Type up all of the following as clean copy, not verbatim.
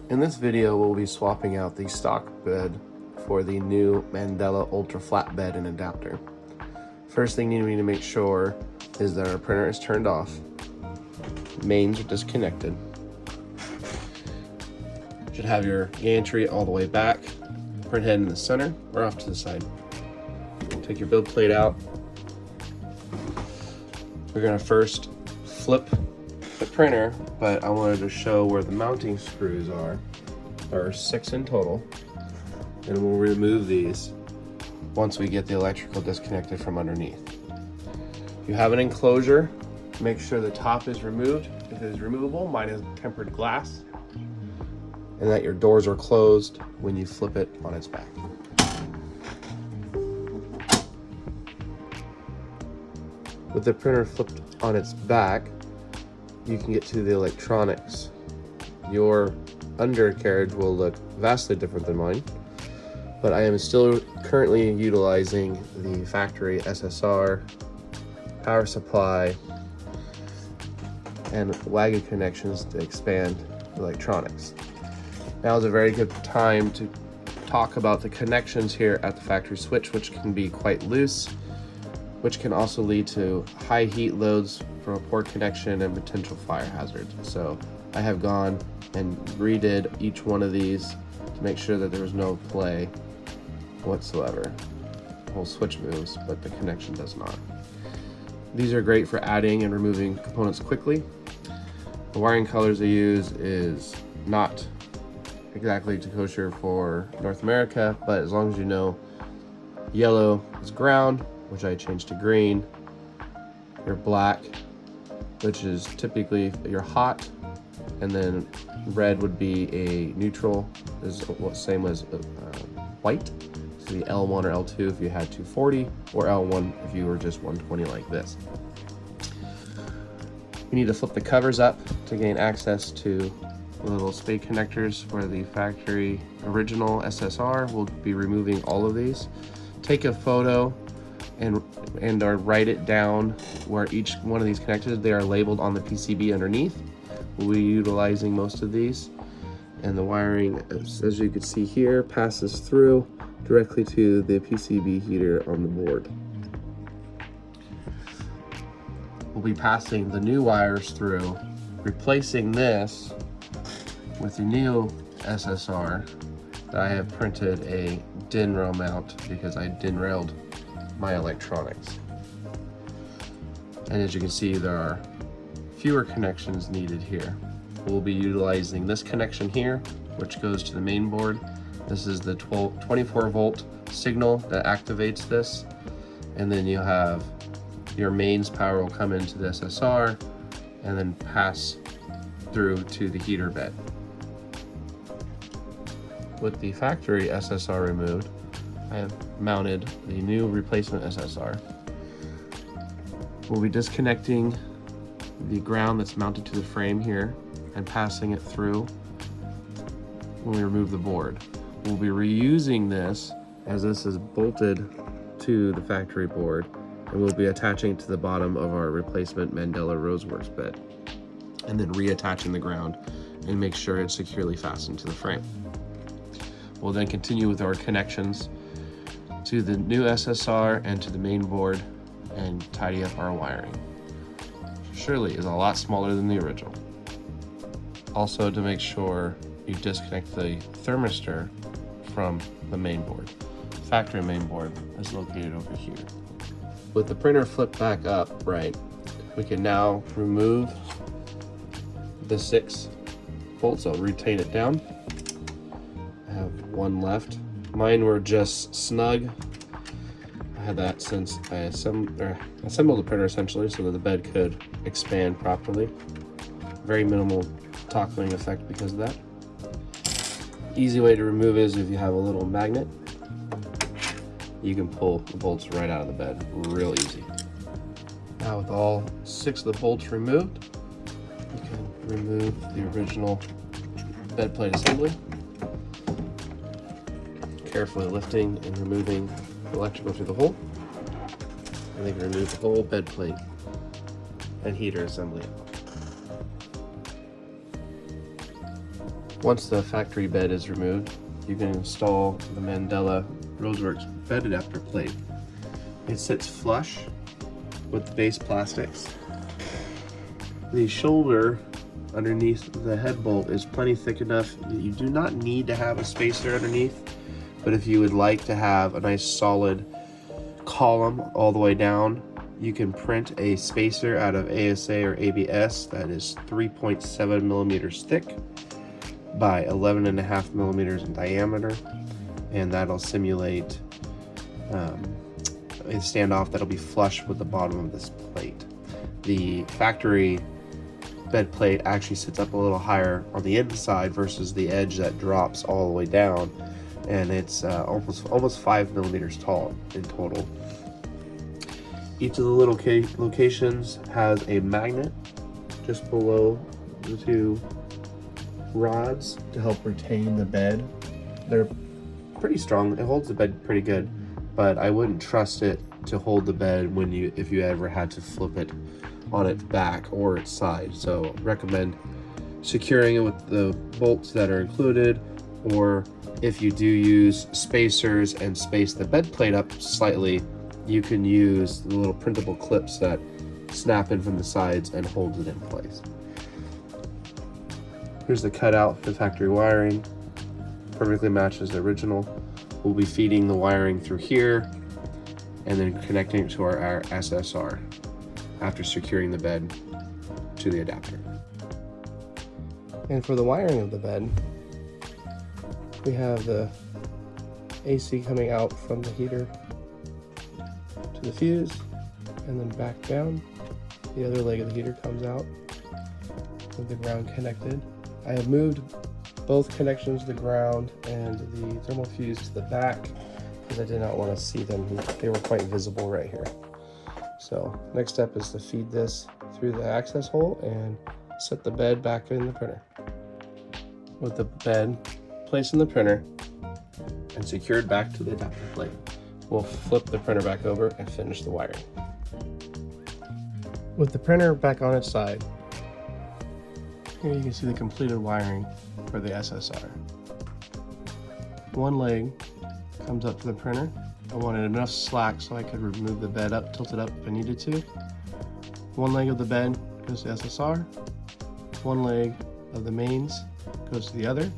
In this video, we'll be swapping out the stock bed for the new Mandala Ultra Flat Bed and Adapter. First thing you need to make sure is that our printer is turned off, mains are disconnected. You should have your gantry all the way back, print head in the center or off to the side. Take your build plate out. We're going to first flip the printer, but I wanted to show where the mounting screws are. There are 6 in total, and we'll remove these once we get the electrical disconnected from underneath. If you have an enclosure, make sure the top is removed. If it is removable, mine is tempered glass, and that your doors are closed when you flip it on its back. With the printer flipped on its back, you can get to the electronics. Your undercarriage will look vastly different than mine, but I am still currently utilizing the factory SSR, power supply, and wagon connections to expand electronics. Now is a very good time to talk about the connections here at the factory switch, which can be quite loose, which can also lead to high heat loads from a poor connection and potential fire hazards. So I have gone and redid each one of these to make sure that there was no play whatsoever. The whole switch moves, but the connection does not. These are great for adding and removing components quickly. The wiring colors I use is not exactly kosher for North America, but as long as you know yellow is ground, which I changed to green, your black, which is typically your hot, and then red would be a neutral, is what same as white. So the L1 or L2 if you had 240, or L1 if you were just 120 like this. You need to flip the covers up to gain access to the little spade connectors for the factory original SSR. We'll be removing all of these. Take a photo and or write it down where each one of these connectors, they are labeled on the PCB underneath. We'll be utilizing most of these, and the wiring, as you can see here, passes through directly to the PCB heater on the board. We'll be passing the new wires through, replacing this with the new SSR that I have printed a DIN rail mount because I DIN railed my electronics. And as you can see, there are fewer connections needed here. We'll be utilizing this connection here, which goes to the main board. This is the 24 volt signal that activates this, and then you have your mains power will come into the SSR and then pass through to the heater bed. With the factory SSR removed, I have mounted the new replacement SSR. We'll be disconnecting the ground that's mounted to the frame here and passing it through when we remove the board. We'll be reusing this as this is bolted to the factory board, and we'll be attaching it to the bottom of our replacement Mandala Roseworks bed, and then reattaching the ground and make sure it's securely fastened to the frame. We'll then continue with our connections to the new SSR and to the main board and tidy up our wiring. Surely is a lot smaller than the original. Also, to make sure you disconnect the thermistor from the main board. The factory main board is located over here. With the printer flipped back up, right, we can now remove the 6 bolts. I'll retain it down. I have one left. Mine were just snug. I had that since I assembled the printer essentially so that the bed could expand properly. Very minimal toppling effect because of that. Easy way to remove is if you have a little magnet, you can pull the bolts right out of the bed real easy. Now with all 6 of the bolts removed, you can remove the original bed plate assembly. Carefully lifting and removing the electrical through the hole, and then remove the whole bed plate and heater assembly. Once the factory bed is removed, you can install the Mandala Roseworks bed adapter plate. It sits flush with the base plastics. The shoulder underneath the head bolt is plenty thick enough that you do not need to have a spacer underneath, but if you would like to have a nice solid column all the way down, you can print a spacer out of ASA or ABS that is 3.7 millimeters thick by 11.5 millimeters in diameter, and that'll simulate a standoff that'll be flush with the bottom of this plate. The factory bed plate actually sits up a little higher on the inside versus the edge that drops all the way down, and it's almost 5 millimeters tall in total. Each of the little locations has a magnet just below the two rods to help retain the bed. They're pretty strong. It holds the bed pretty good, but I wouldn't trust it to hold the bed if you ever had to flip it on its back or its side. So recommend securing it with the bolts that are included, or if you do use spacers and space the bed plate up slightly, you can use the little printable clips that snap in from the sides and hold it in place. Here's the cutout for the factory wiring. Perfectly matches the original. We'll be feeding the wiring through here and then connecting it to our SSR after securing the bed to the adapter. And for the wiring of the bed, we have the AC coming out from the heater to the fuse and then back down. The other leg of the heater comes out with the ground connected. I have moved both connections to the ground and the thermal fuse to the back because I did not want to see them. They were quite visible right here. So next step is to feed this through the access hole and set the bed back in the printer. With the bed placed in the printer and secured back to the adapter plate, we'll flip the printer back over and finish the wiring. With the printer back on its side, here you can see the completed wiring for the SSR. One leg comes up to the printer. I wanted enough slack so I could remove the bed up, tilt it up if I needed to. One leg of the bed goes to SSR. One leg of the mains goes to the other.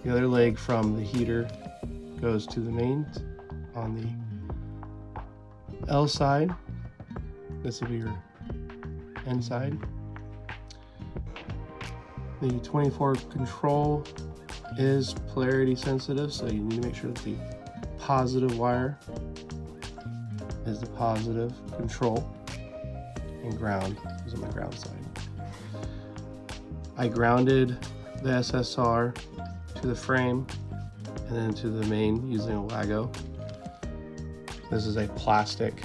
The other leg from the heater goes to the mains on the L side. This will be your N side. The 24 control is polarity sensitive, so you need to make sure that the positive wire is the positive control and ground is on the ground side. I grounded the SSR to the frame and then to the main using a Wago. This is a plastic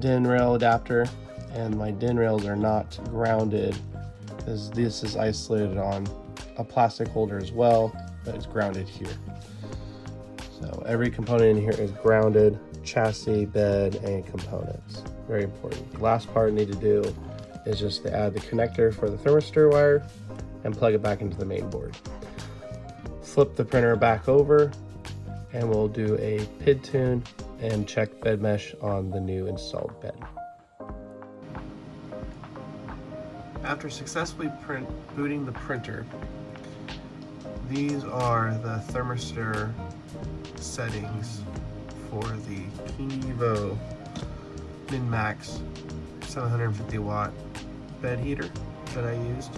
DIN rail adapter, and my DIN rails are not grounded as this is isolated on a plastic holder as well, but it's grounded here. So every component in here is grounded, chassis, bed, and components. Very important. The last part I need to do is just to add the connector for the thermistor wire and plug it back into the main board. Flip the printer back over and we'll do a PID tune and check bed mesh on the new installed bed. After successfully booting the printer, these are the thermistor settings for the Evo Min-Max 750 watt bed heater that I used.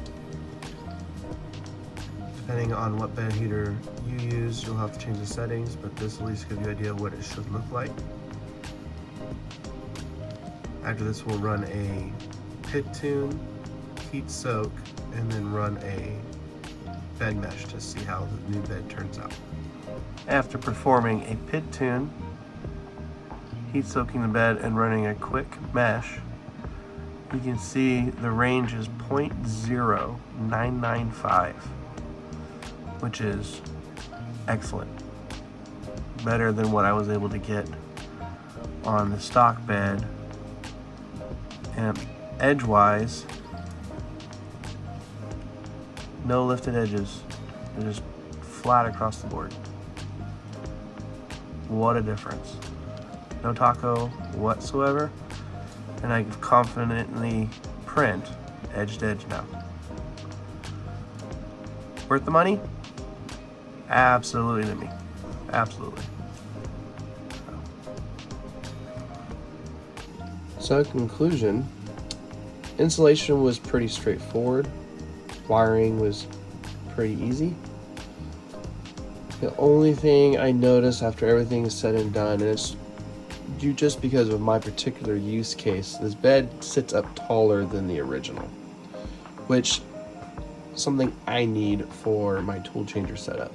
Depending on what bed heater you use, you'll have to change the settings, but this will at least give you an idea of what it should look like. After this, we'll run a PID tune, heat soak, and then run a bed mesh to see how the new bed turns out. After performing a PID tune, heat soaking the bed, and running a quick mesh, you can see the range is 0.0995, which is excellent. Better than what I was able to get on the stock bed. And edgewise, No lifted edges. They're just flat across the board. What a difference. No taco whatsoever. And I can confidently print edge to edge now. Worth the money? Absolutely to me. Absolutely. So in conclusion, installation was pretty straightforward. Wiring was pretty easy. The only thing I noticed after everything is said and done, and it's due just because of my particular use case, this bed sits up taller than the original, which is something I need for my tool changer setup.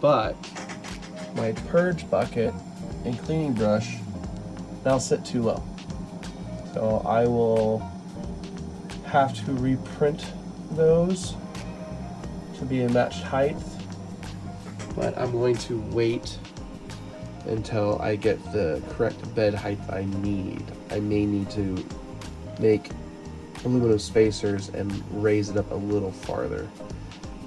But my purge bucket and cleaning brush now sit too low. So I will have to reprint those to be a matched height, but I'm going to wait until I get the correct bed height I need. I may need to make aluminum spacers and raise it up a little farther,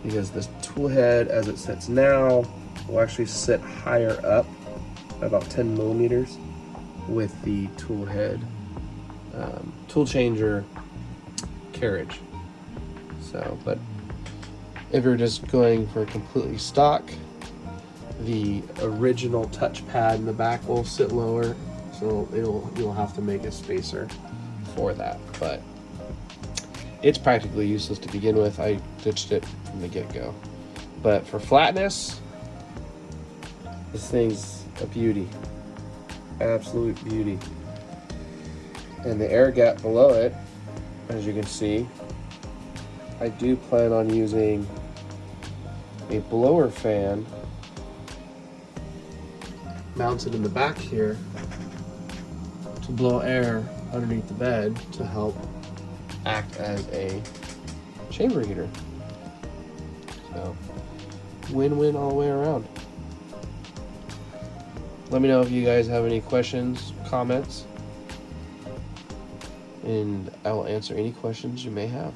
because this tool head as it sits now will actually sit higher up, about 10 millimeters, with the tool head tool changer carriage. So, but if you're just going for completely stock, the original touchpad in the back will sit lower, so you'll have to make a spacer for that. But it's practically useless to begin with. I ditched it from the get-go. But for flatness, this thing's a beauty, absolute beauty. And the air gap below it, as you can see, I do plan on using a blower fan mounted in the back here to blow air underneath the bed to help act as a chamber heater. So, win-win all the way around. Let me know if you guys have any questions, comments, and I will answer any questions you may have.